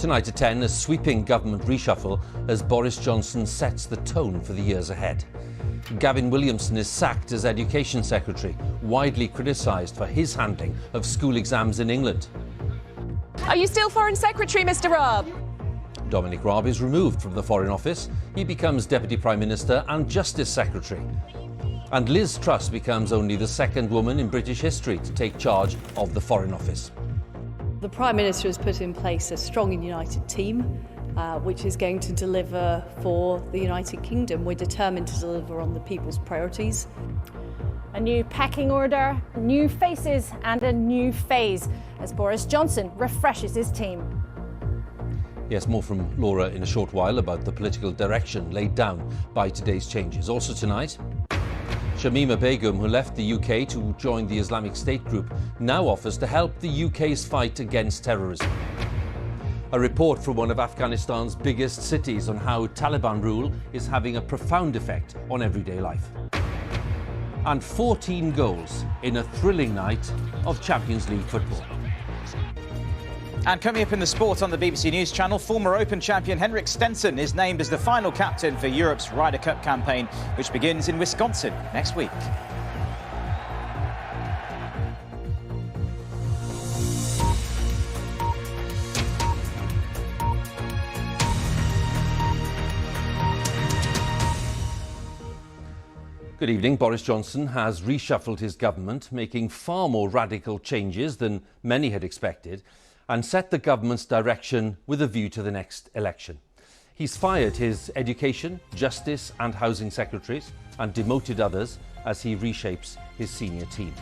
Tonight at 10, a sweeping government reshuffle as Boris Johnson sets the tone for the years ahead. Gavin Williamson is sacked as Education Secretary, widely criticised for his handling of school exams in England. Are you still Foreign Secretary, Mr Raab? Dominic Raab is removed from the Foreign Office. He becomes Deputy Prime Minister and Justice Secretary. And Liz Truss becomes only the second woman in British history to take charge of the Foreign Office. The Prime Minister has put in place a strong and united team, which is going to deliver for the United Kingdom. We're determined to deliver on the people's priorities. A new pecking order, new faces and a new phase as Boris Johnson refreshes his team. Yes, more from Laura in a short while about the political direction laid down by today's changes. Also tonight, Shamima Begum, who left the UK to join the Islamic State group, now offers to help the UK's fight against terrorism. A report from one of Afghanistan's biggest cities on how Taliban rule is having a profound effect on everyday life. And 14 goals in a thrilling night of Champions League football. And coming up in the sport on the BBC News Channel, former Open champion Henrik Stenson is named as the final captain for Europe's Ryder Cup campaign, which begins in Wisconsin next week. Good evening. Boris Johnson has reshuffled his government, making far more radical changes than many had expected, and set the government's direction with a view to the next election. He's fired his Education, Justice and Housing Secretaries and demoted others as he reshapes his senior team.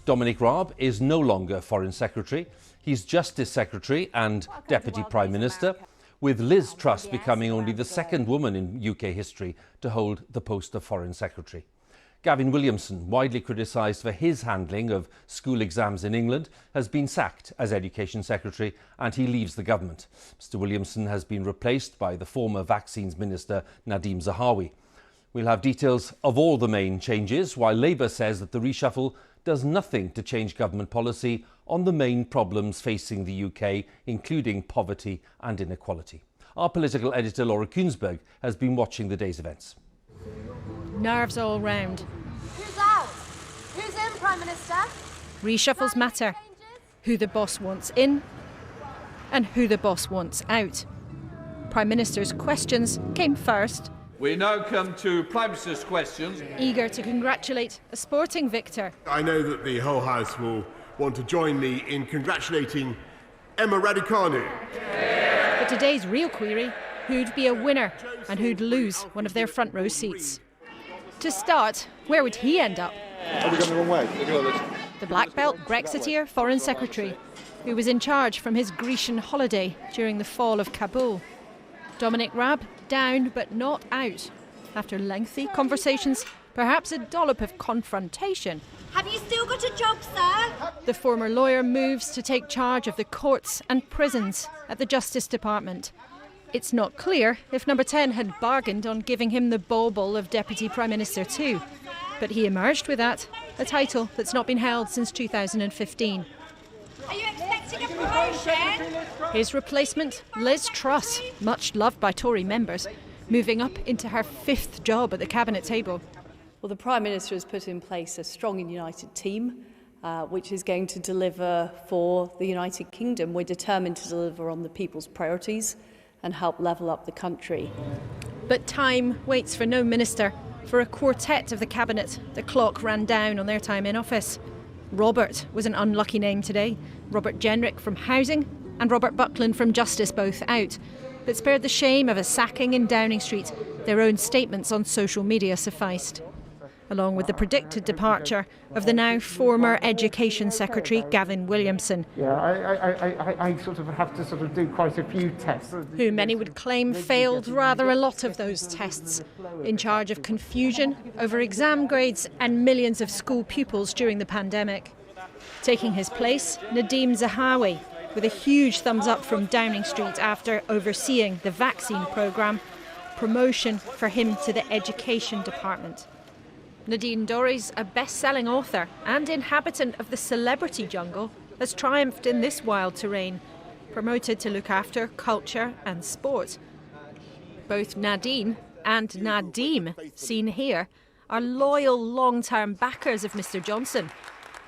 Dominic Raab is no longer Foreign Secretary. He's Justice Secretary and Deputy Prime Minister, with Liz Truss becoming only the second woman in UK history to hold the post of Foreign Secretary. Gavin Williamson, widely criticised for his handling of school exams in England, has been sacked as Education Secretary and he leaves the government. Mr Williamson has been replaced by the former Vaccines Minister Nadhim Zahawi. We'll have details of all the main changes, while Labour says that the reshuffle does nothing to change government policy on the main problems facing the UK, including poverty and inequality. Our political editor Laura Kuensberg has been watching the day's events. Nerves all round. Who's out? Who's in, Prime Minister? Reshuffles matter. Who the boss wants in and who the boss wants out. Prime Minister's questions came first. We now come to Prime Minister's questions. Eager to congratulate a sporting victor. I know that the whole House will want to join me in congratulating Emma Raducanu. But today's real query, who'd be a winner and who'd lose one of their front row seats? To start, where would he end up? Have we gone the wrong way? The black belt Brexiteer Foreign Secretary, who was in charge from his Grecian holiday during the fall of Kabul. Dominic Raab down but not out. After lengthy conversations, perhaps a dollop of confrontation. Have you still got a job, sir? The former lawyer moves to take charge of the courts and prisons at the Justice Department. It's not clear if Number 10 had bargained on giving him the bauble of Deputy Prime Minister too. But he emerged with that, a title that's not been held since 2015. Are you expecting a promotion? His replacement, Liz Truss, much loved by Tory members, moving up into her fifth job at the Cabinet table. Well, the Prime Minister has put in place a strong and united team, which is going to deliver for the United Kingdom. We're determined to deliver on the people's priorities and help level up the country. But time waits for no minister. For a quartet of the Cabinet, the clock ran down on their time in office. Robert was an unlucky name today. Robert Jenrick from Housing and Robert Buckland from Justice, both out. But spared the shame of a sacking in Downing Street, their own statements on social media sufficed. Along with the predicted departure of the now former Education Secretary Gavin Williamson. Yeah, I sort of have to do quite a few tests. Who many would claim failed rather a lot of those tests. In charge of confusion over exam grades and millions of school pupils during the pandemic. Taking his place, Nadhim Zahawi, with a huge thumbs up from Downing Street after overseeing the vaccine programme. Promotion for him to the Education Department. Nadine Dorries, a best-selling author and inhabitant of the celebrity jungle, has triumphed in this wild terrain. promoted to look after culture and sport. Both Nadine and Nadeem, seen here, are loyal long-term backers of Mr Johnson.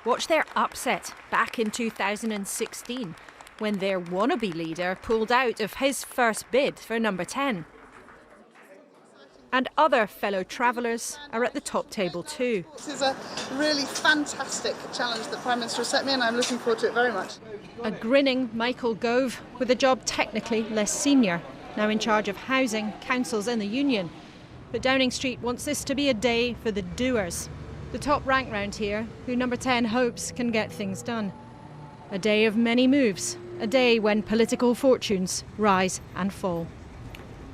Watch their upset back in 2016 when their wannabe leader pulled out of his first bid for number 10. And other fellow travellers are at the top table too. This is a really fantastic challenge that Prime Minister has set me, and I'm looking forward to it very much. A grinning Michael Gove with a job technically less senior, now in charge of housing, councils and the union. But Downing Street wants this to be a day for the doers. The top rank round here, who number 10 hopes can get things done. A day of many moves, a day when political fortunes rise and fall.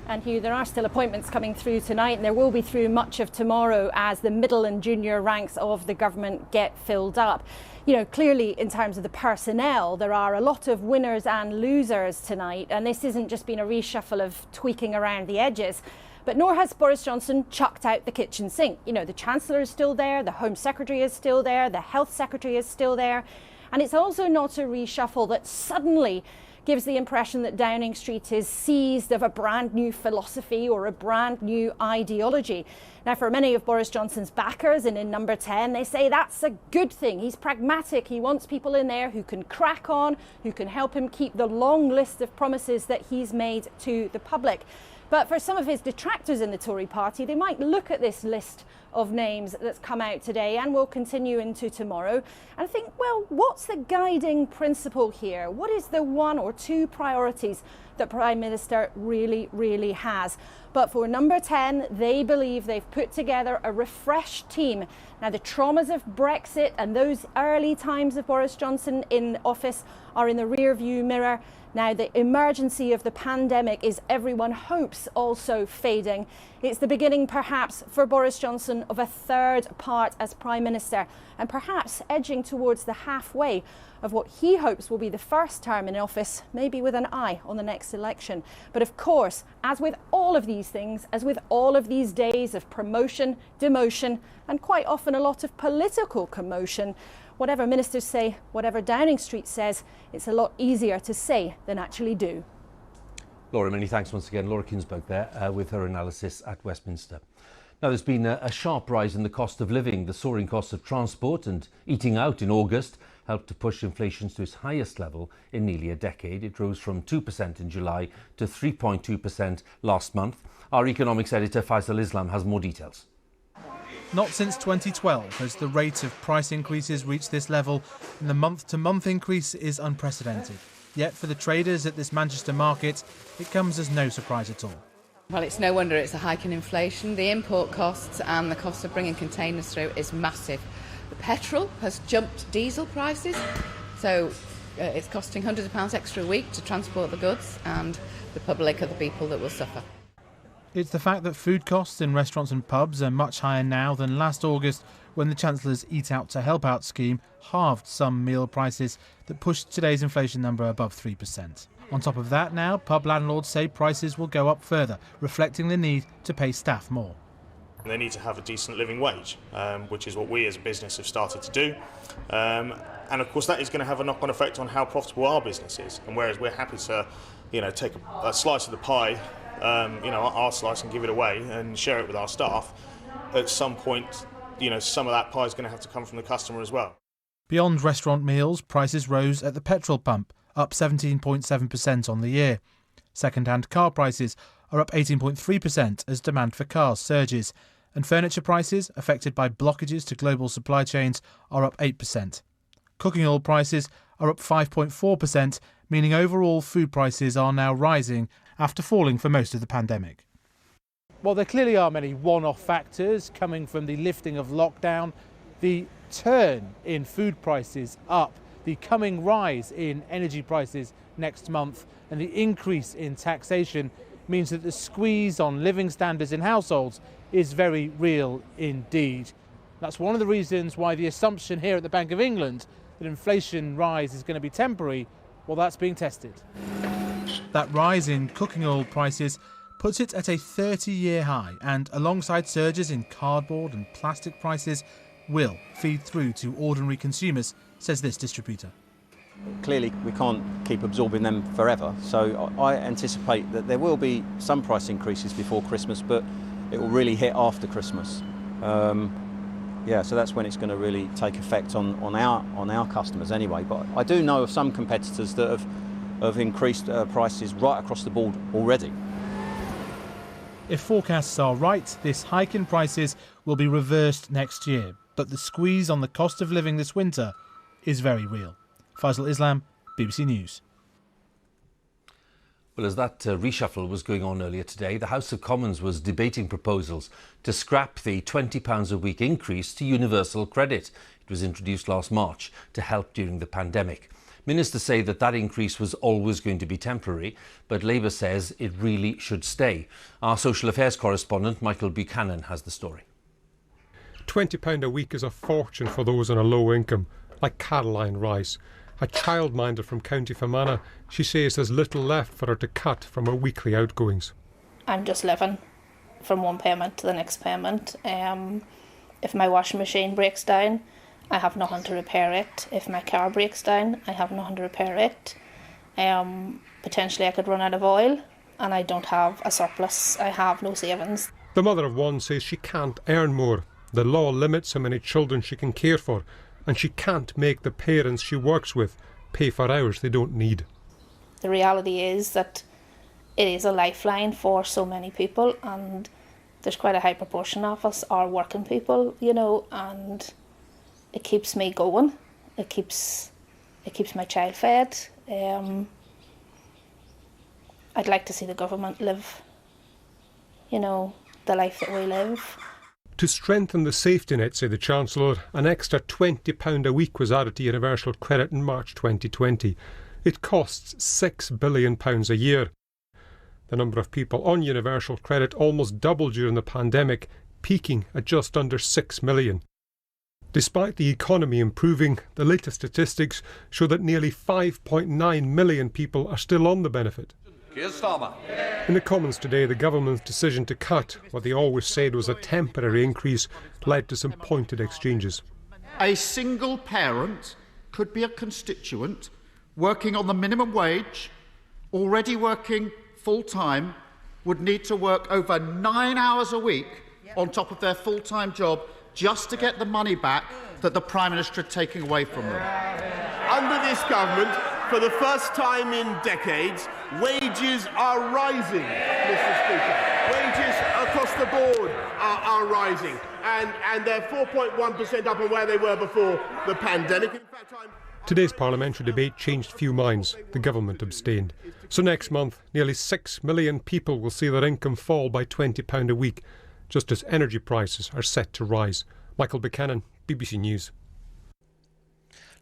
And Huw, there are still appointments coming through tonight, and there will be through much of tomorrow as the middle and junior ranks of the government get filled up. You know, clearly in terms of the personnel, there are a lot of winners and losers tonight, and this isn't just been a reshuffle of tweaking around the edges. But nor has Boris Johnson chucked out the kitchen sink. You know, the Chancellor is still there, the Home Secretary is still there, the Health Secretary is still there. And it's also not a reshuffle that suddenly gives the impression that Downing Street is seized of a brand new philosophy or a brand new ideology. Now, for many of Boris Johnson's backers and in number 10, they say that's a good thing. He's pragmatic. He wants people in there who can crack on, who can help him keep the long list of promises that he's made to the public. But for some of his detractors in the Tory party, they might look at this list of names that's come out today and will continue into tomorrow and think, well, what's the guiding principle here? What is the one or two priorities that Prime Minister really has? But for number 10, they believe they've put together a refreshed team. Now, the traumas of Brexit and those early times of Boris Johnson in office are in the rear-view mirror. Now, the emergency of the pandemic is, everyone hopes, also fading. It's the beginning, perhaps, for Boris Johnson of a third part as Prime Minister, and perhaps edging towards the halfway of what he hopes will be the first term in office, maybe with an eye on the next election. But of course, as with all of these things, as with all of these days of promotion, demotion, and quite often a lot of political commotion, whatever ministers say, whatever Downing Street says, it's a lot easier to say than actually do. Laura, many thanks once again. Laura Kinsberg there with her analysis at Westminster. Now, there's been a sharp rise in the cost of living. The soaring costs of transport and eating out in August helped to push inflation to its highest level in nearly a decade. It rose from 2% in July to 3.2% last month. Our economics editor Faisal Islam has more details. Not since 2012 has the rate of price increases reached this level, and the month-to-month increase is unprecedented. Yet for the traders at this Manchester market, it comes as no surprise at all. Well, it's no wonder it's a hike in inflation. The import costs and the cost of bringing containers through is massive. The petrol has jumped diesel prices, so it's costing hundreds of pounds extra a week to transport the goods, and the public are the people that will suffer. It's the fact that food costs in restaurants and pubs are much higher now than last August, when the Chancellor's Eat Out to Help Out scheme halved some meal prices that pushed today's inflation number above 3%. On top of that now, pub landlords say prices will go up further, reflecting the need to pay staff more. They need to have a decent living wage, which is what we as a business have started to do. And of course that is going to have a knock-on effect on how profitable our business is. And whereas we're happy to, take a slice of the pie, our slice, and give it away and share it with our staff, at some point, some of that pie is going to have to come from the customer as well. Beyond restaurant meals, prices rose at the petrol pump, up 17.7% on the year. Second-hand car prices are up 18.3% as demand for cars surges, and furniture prices, affected by blockages to global supply chains, are up 8%. Cooking oil prices are up 5.4%, meaning overall food prices are now rising after falling for most of the pandemic. Well, there clearly are many one-off factors coming from the lifting of lockdown, the turn in food prices up, the coming rise in energy prices next month, and the increase in taxation means that the squeeze on living standards in households is very real indeed. That's one of the reasons why the assumption here at the Bank of England that inflation rise is going to be temporary, well, that's being tested. That rise in cooking oil prices puts it at a 30-year high, and alongside surges in cardboard and plastic prices, will feed through to ordinary consumers, says this distributor. Clearly we can't keep absorbing them forever, so I anticipate that there will be some price increases before Christmas, but it will really hit after Christmas. So that's when it's going to really take effect on our customers anyway. But I do know of some competitors that have increased prices right across the board already. If forecasts are right, this hike in prices will be reversed next year. But the squeeze on the cost of living this winter is very real. Faisal Islam, BBC News. Well, as that reshuffle was going on earlier today, the House of Commons was debating proposals to scrap the £20 a week increase to universal credit. It was introduced last March to help during the pandemic. Ministers say that increase was always going to be temporary, but Labour says it really should stay. Our social affairs correspondent, Michael Buchanan, has the story. £20 a week is a fortune for those on a low income, like Caroline Rice. A childminder from County Fermanagh, she says there's little left for her to cut from her weekly outgoings. I'm just living from one payment to the next payment. If my washing machine breaks down, I have nothing to repair it. If my car breaks down, I have nothing to repair it. Potentially I could run out of oil, and I don't have a surplus. I have no savings. The mother of one says she can't earn more. The law limits how many children she can care for, and she can't make the parents she works with pay for hours they don't need. The reality is that it is a lifeline for so many people, and there's quite a high proportion of us are working people, and it keeps me going. It keeps my child fed. I'd like to see the government live, the life that we live. To strengthen the safety net, say the Chancellor, an extra £20 a week was added to universal credit in March 2020. It costs £6 billion a year. The number of people on universal credit almost doubled during the pandemic, peaking at just under 6 million. Despite the economy improving, the latest statistics show that nearly 5.9 million people are still on the benefit. In the Commons today, the government's decision to cut what they always said was a temporary increase led to some pointed exchanges. A single parent could be a constituent working on the minimum wage, already working full-time, would need to work over 9 hours a week on top of their full-time job just to get the money back that the Prime Minister had taken away from them. Under this government, for the first time in decades, wages are rising, Mr. Speaker. Wages across the board are rising, and they're 4.1% up on where they were before the pandemic. In fact, Today's parliamentary debate changed few minds. The government abstained. So next month, nearly 6 million people will see their income fall by £20 a week, just as energy prices are set to rise. Michael Buchanan, BBC News.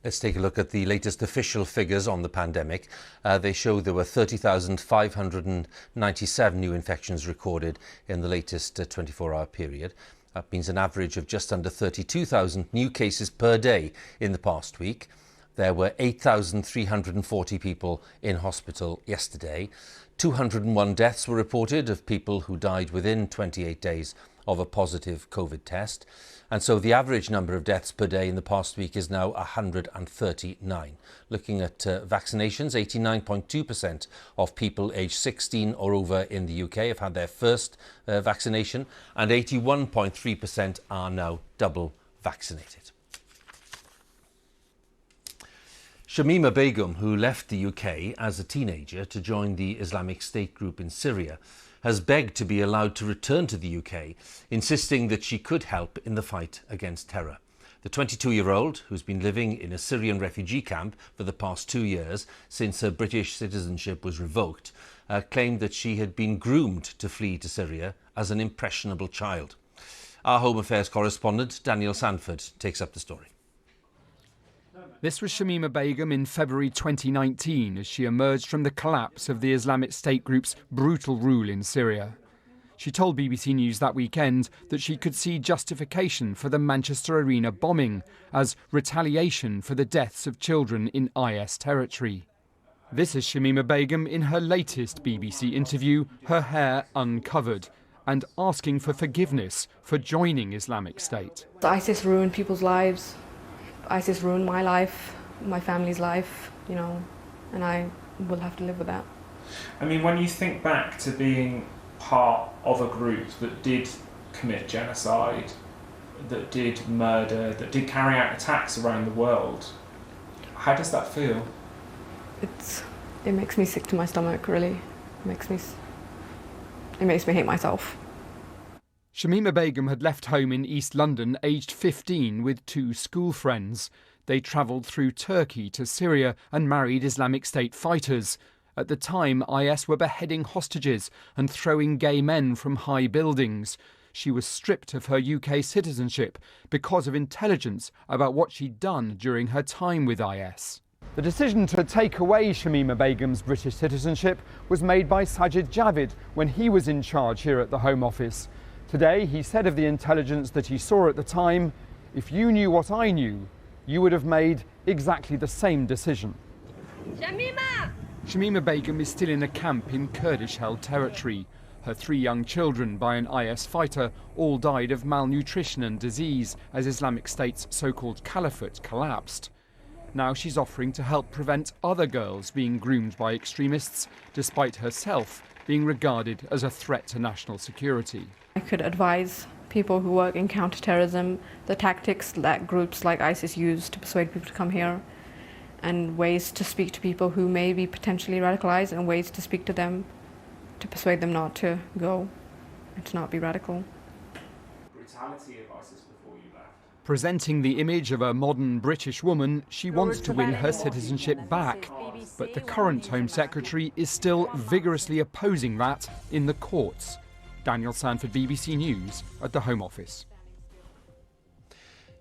Let's take a look at the latest official figures on the pandemic. They show there were 30,597 new infections recorded in the latest 24-hour period. That means an average of just under 32,000 new cases per day in the past week. There were 8,340 people in hospital yesterday. 201 deaths were reported of people who died within 28 days of a positive COVID test. And so the average number of deaths per day in the past week is now 139. Looking at vaccinations, 89.2% of people aged 16 or over in the UK have had their first vaccination, and 81.3% are now double vaccinated. Shamima Begum, who left the UK as a teenager to join the Islamic State group in Syria, has begged to be allowed to return to the UK, insisting that she could help in the fight against terror. The 22-year-old, who's been living in a Syrian refugee camp for the past 2 years since her British citizenship was revoked, claimed that she had been groomed to flee to Syria as an impressionable child. Our Home Affairs correspondent, Daniel Sanford, takes up the story. This was Shamima Begum in February 2019 as she emerged from the collapse of the Islamic State group's brutal rule in Syria. She told BBC News that weekend that she could see justification for the Manchester Arena bombing as retaliation for the deaths of children in IS territory. This is Shamima Begum in her latest BBC interview, her hair uncovered, and asking for forgiveness for joining Islamic State. ISIS ruined people's lives. ISIS ruined my life. my family's life, you know, and I will have to live with that. I mean, when you think back to being part of a group that did commit genocide, that did murder, that did carry out attacks around the world, how does that feel? It makes me sick to my stomach, really. It makes me hate myself. Shamima Begum had left home in East London aged 15 with 2 school friends. They travelled through Turkey to Syria and married Islamic State fighters. At the time, IS were beheading hostages and throwing gay men from high buildings. She was stripped of her UK citizenship because of intelligence about what she'd done during her time with IS. The decision to take away Shamima Begum's British citizenship was made by Sajid Javid when he was in charge here at the Home Office. Today, he said of the intelligence that he saw at the time, "If you knew what I knew, you would have made exactly the same decision." Shamima Begum is still in a camp in Kurdish-held territory. Her 3 young children, by an IS fighter, all died of malnutrition and disease as Islamic State's so-called caliphate collapsed. Now she's offering to help prevent other girls being groomed by extremists, despite herself being regarded as a threat to national security. I could advise people who work in counterterrorism the tactics that groups like ISIS use to persuade people to come here, and ways to speak to people who may be potentially radicalized, and ways to speak to them to persuade them not to go and to not be radical. Brutality of ISIS before you left. Presenting the image of a modern British woman, she wants to win her citizenship back. But the current Home Secretary is still vigorously opposing that in the courts. Daniel Sanford, BBC News, at the Home Office.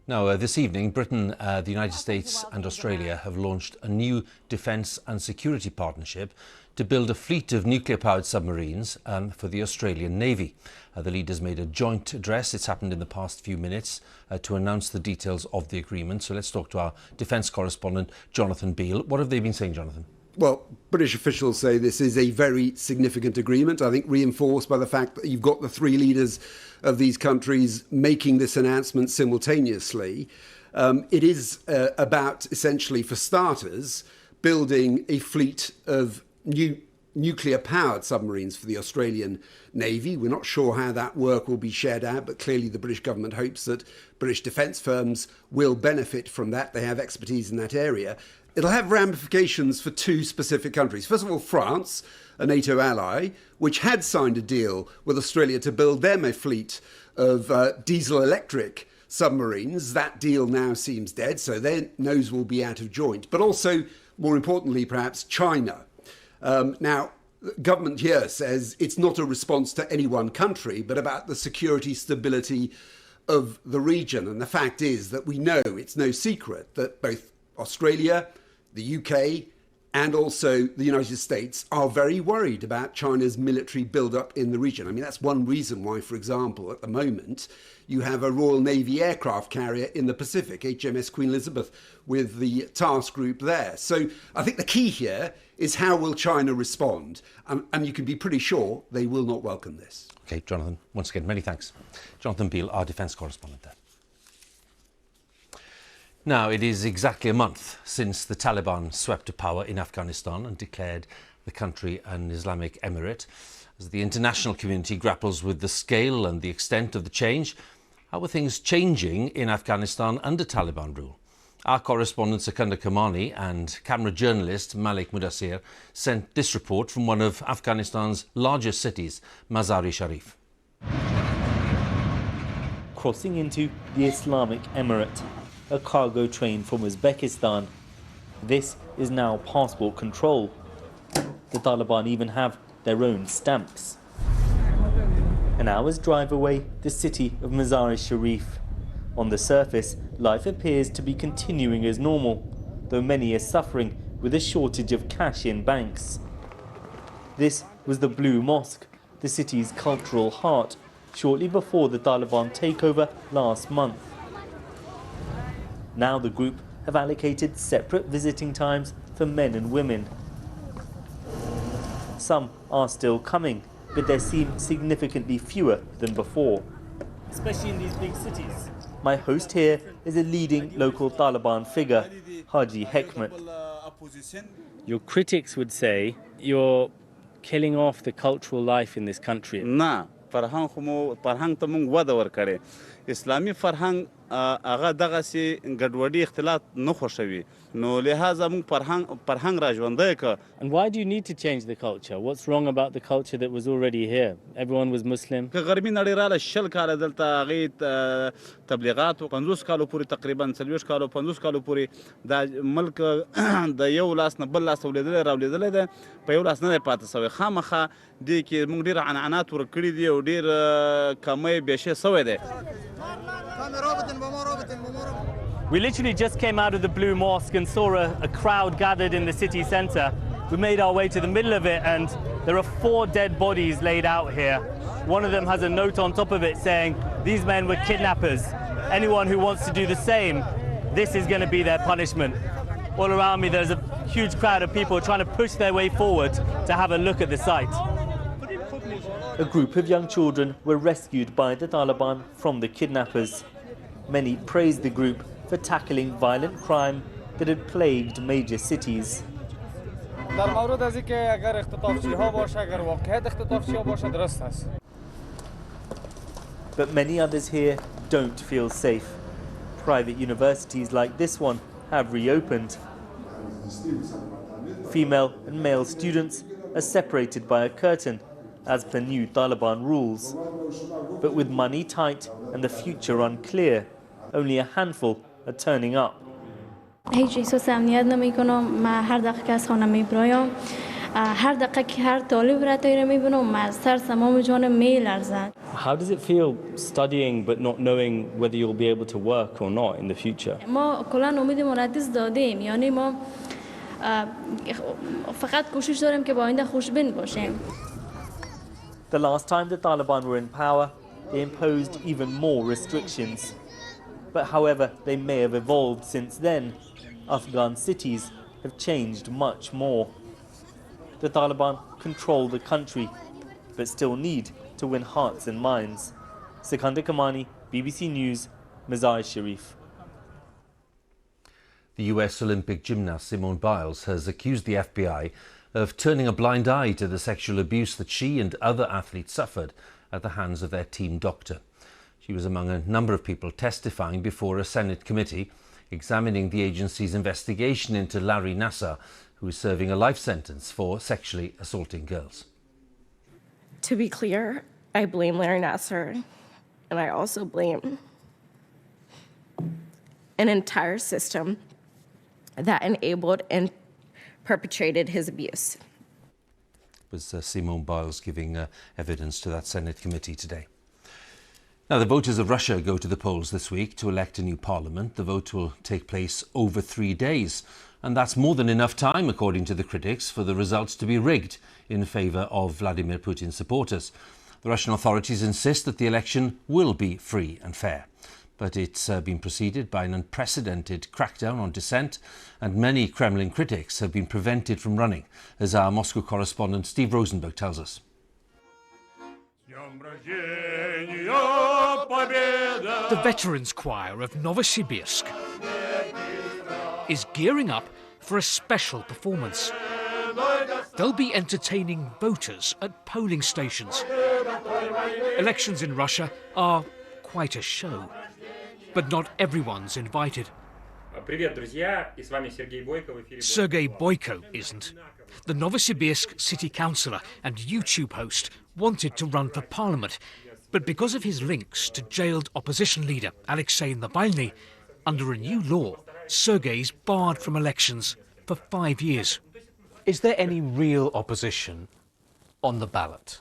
Now, this evening, Britain, the United States and Australia have launched a new defence and security partnership to build a fleet of nuclear-powered submarines for the Australian Navy. The leaders made a joint address, it's happened in the past few minutes, to announce the details of the agreement. So let's talk to our defence correspondent, Jonathan Beale. What have they been saying, Jonathan? Well, British officials say this is a very significant agreement, I think reinforced by the fact that you've got the 3 leaders of these countries making this announcement simultaneously. It is about, essentially, for starters, building a fleet of nuclear-powered submarines for the Australian Navy. We're not sure how that work will be shared out, but clearly the British government hopes that British defence firms will benefit from that. They have expertise in that area. It'll have ramifications for 2 specific countries. First of all, France, a NATO ally, which had signed a deal with Australia to build them a fleet of diesel-electric submarines. That deal now seems dead, so their nose will be out of joint. But also, more importantly, perhaps, China. Now, the government here says it's not a response to any one country, but about the security stability of the region. And the fact is that we know, it's no secret, that both Australia, the UK and also the United States are very worried about China's military build-up in the region. I mean, that's one reason why, for example, at the moment, you have a Royal Navy aircraft carrier in the Pacific, HMS Queen Elizabeth, with the task group there. So I think the key here is how will China respond? And you can be pretty sure they will not welcome this. OK, Jonathan, once again, many thanks. Jonathan Beale, our defence correspondent there. Now, it is exactly a month since the Taliban swept to power in Afghanistan and declared the country an Islamic emirate. As the international community grapples with the scale and the extent of the change, how are things changing in Afghanistan under Taliban rule? Our correspondent Sekunda Kamani and camera journalist Malik Mudassir sent this report from one of Afghanistan's largest cities, Mazar-e-Sharif. Crossing into the Islamic Emirate, a cargo train from Uzbekistan. This is now passport control. The Taliban even have their own stamps. An hour's drive away, the city of Mazar-e-Sharif. On the surface, life appears to be continuing as normal, though many are suffering with a shortage of cash in banks. This was the Blue Mosque, the city's cultural heart, shortly before the Taliban takeover last month. Now the group have allocated separate visiting times for men and women. Some are still coming, but there seem significantly fewer than before. Especially in these big cities. My host here is a leading local Taliban figure. Haji Hekmat. Your critics would say you're killing off the cultural life in this country. نه فرهنګ ته موږ وده ورکړې اسلامي فرهنګ هغه دغسې ګډوډي اختلاط نه خوښوي نو لهذا موږ فرهنګ را ژوندی کړ. And why do you need to change the culture? What's wrong about the culture that was already here? Everyone was Muslim. که غربي نړۍ راله 10 کاله دلته هغې تبلیغات 50 کالو پورې تقریبا 40 کالو 50 کالو پورې دا ملک د یو لاس نه بل لاس راولیدلی دی په یو لاس نه دی پاتې سوی خامخا دې کې موږ ډېر عنعنات ورکړي دي او ډېر کمی بیشې سوی دی. We literally just came out of the Blue Mosque and saw a crowd gathered in the city centre. We made our way to the middle of it and there are 4 dead bodies laid out here. One of them has a note on top of it saying, these men were kidnappers. Anyone who wants to do the same, this is going to be their punishment. All around me there's a huge crowd of people trying to push their way forward to have a look at the site. A group of young children were rescued by the Taliban from the kidnappers. Many praised the group for tackling violent crime that had plagued major cities. But many others here don't feel safe. Private universities like this one have reopened. Female and male students are separated by a curtain as per new Taliban rules. But with money tight and the future unclear, only a handful are turning up. هیچ احساس امنیت نمیکنم. من هر دقیقه از خانه میبرایم. هر دقیقه که هر طالب رتایی رو میبینم من سر تمام جانم میلرزد. How does it feel studying but not knowing whether you'll be able to work or not in the future? ما کلا امید مردیس دادیم. یعنی ما فقط کوشش داریم که با آینده خوشبین باشیم. The last time the Taliban were in power, they imposed even more restrictions. But however they may have evolved since then, Afghan cities have changed much more. The Taliban control the country, but still need to win hearts and minds. Sikandar Kamani, BBC News, Mazar-i-Sharif. The US Olympic gymnast Simone Biles has accused the FBI of turning a blind eye to the sexual abuse that she and other athletes suffered at the hands of their team doctor. She was among a number of people testifying before a Senate committee examining the agency's investigation into Larry Nassar, who is serving a life sentence for sexually assaulting girls. To be clear, I blame Larry Nassar, and I also blame an entire system that enabled and perpetrated his abuse. It was Simone Biles giving evidence to that Senate committee today. Now, the voters of Russia go to the polls this week to elect a new parliament. The vote will take place over 3 days. And that's more than enough time, according to the critics, for the results to be rigged in favour of Vladimir Putin's supporters. The Russian authorities insist that the election will be free and fair. But it's been preceded by an unprecedented crackdown on dissent, and many Kremlin critics have been prevented from running, as our Moscow correspondent Steve Rosenberg tells us. The Veterans Choir of Novosibirsk is gearing up for a special performance. They'll be entertaining voters at polling stations. Elections in Russia are quite a show, but not everyone's invited. Sergei Boyko isn't. The Novosibirsk city councillor and YouTube host wanted to run for parliament, but because of his links to jailed opposition leader Alexei Navalny, under a new law, Sergei's barred from elections for 5 years. Is there any real opposition on the ballot?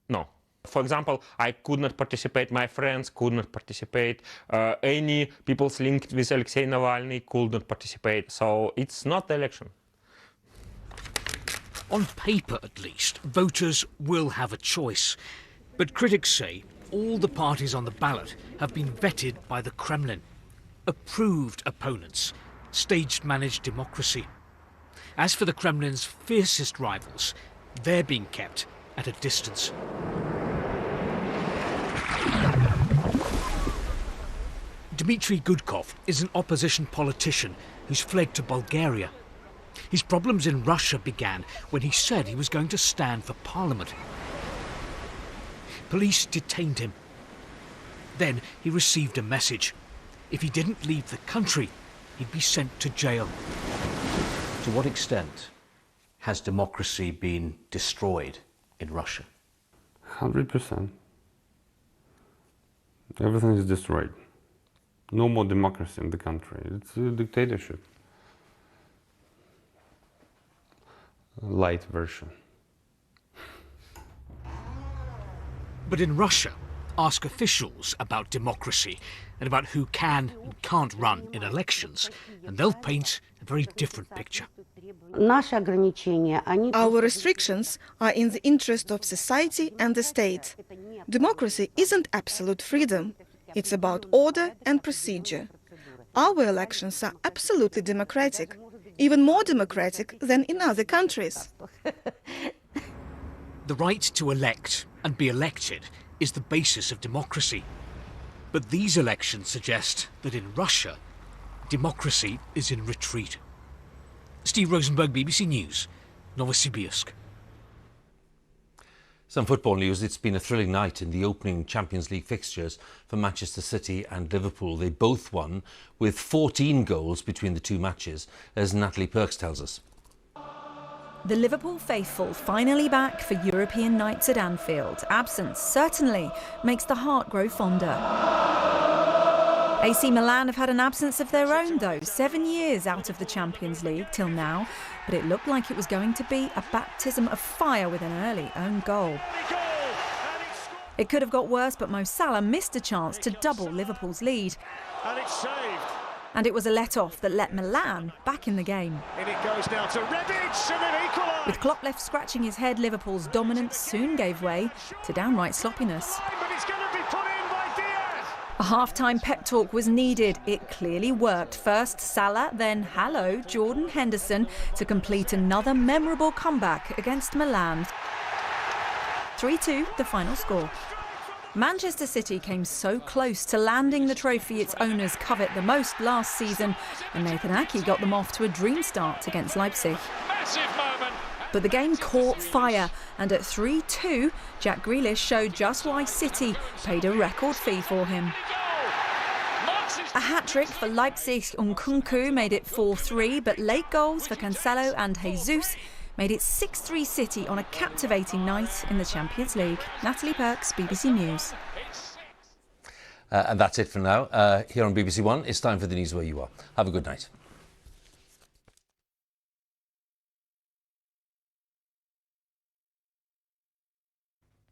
No. For example, I could not participate, my friends could not participate, any people linked with Alexei Navalny could not participate, so it's not the election. On paper, at least, voters will have a choice. But critics say all the parties on the ballot have been vetted by the Kremlin. Approved opponents, staged managed democracy. As for the Kremlin's fiercest rivals, they're being kept at a distance. Dmitry Gudkov is an opposition politician who's fled to Bulgaria. His problems in Russia began when he said he was going to stand for Parliament. Police detained him. Then he received a message. If he didn't leave the country, he'd be sent to jail. To what extent has democracy been destroyed in Russia? 100%. Everything is destroyed. No more democracy in the country. It's a dictatorship. A light version. But in Russia, ask officials about democracy and about who can and can't run in elections, and they'll paint a very different picture. Our restrictions are in the interest of society and the state. Democracy isn't absolute freedom. It's about order and procedure. Our elections are absolutely democratic, even more democratic than in other countries. The right to elect and be elected is the basis of democracy. But these elections suggest that in Russia, democracy is in retreat. Steve Rosenberg, BBC News, Novosibirsk. Some football news. It's been a thrilling night in the opening Champions League fixtures for Manchester City and Liverpool. They both won with 14 goals between the two matches, as Natalie Perks tells us. The Liverpool faithful finally back for European nights at Anfield. Absence certainly makes the heart grow fonder. AC Milan have had an absence of their own though, 7 years out of the Champions League till now, but it looked like it was going to be a baptism of fire with an early own goal. It could have got worse, but Mo Salah missed a chance to double Liverpool's lead. And it's saved. And it was a let-off that let Milan back in the game. And it goes now to Rebic, and they've equalised. With Klopp left scratching his head, Liverpool's dominance soon gave way to downright sloppiness. But it's going to be put in by Diaz. A half-time pep talk was needed. It clearly worked. First Salah, then Jordan Henderson to complete another memorable comeback against Milan. 3-2, the final score. Manchester City came so close to landing the trophy its owners covet the most last season, and Nathan Ake got them off to a dream start against Leipzig. Massive moment. But the game caught fire, and at 3-2, Jack Grealish showed just why City paid a record fee for him. A hat-trick for Leipzig. Nkunku made it 4-3, but late goals for Cancelo and Jesus made it 6-3 City on a captivating night in the Champions League. Natalie Perks, BBC News. And that's it for now. Here on BBC One, it's time for the news where you are. Have a good night.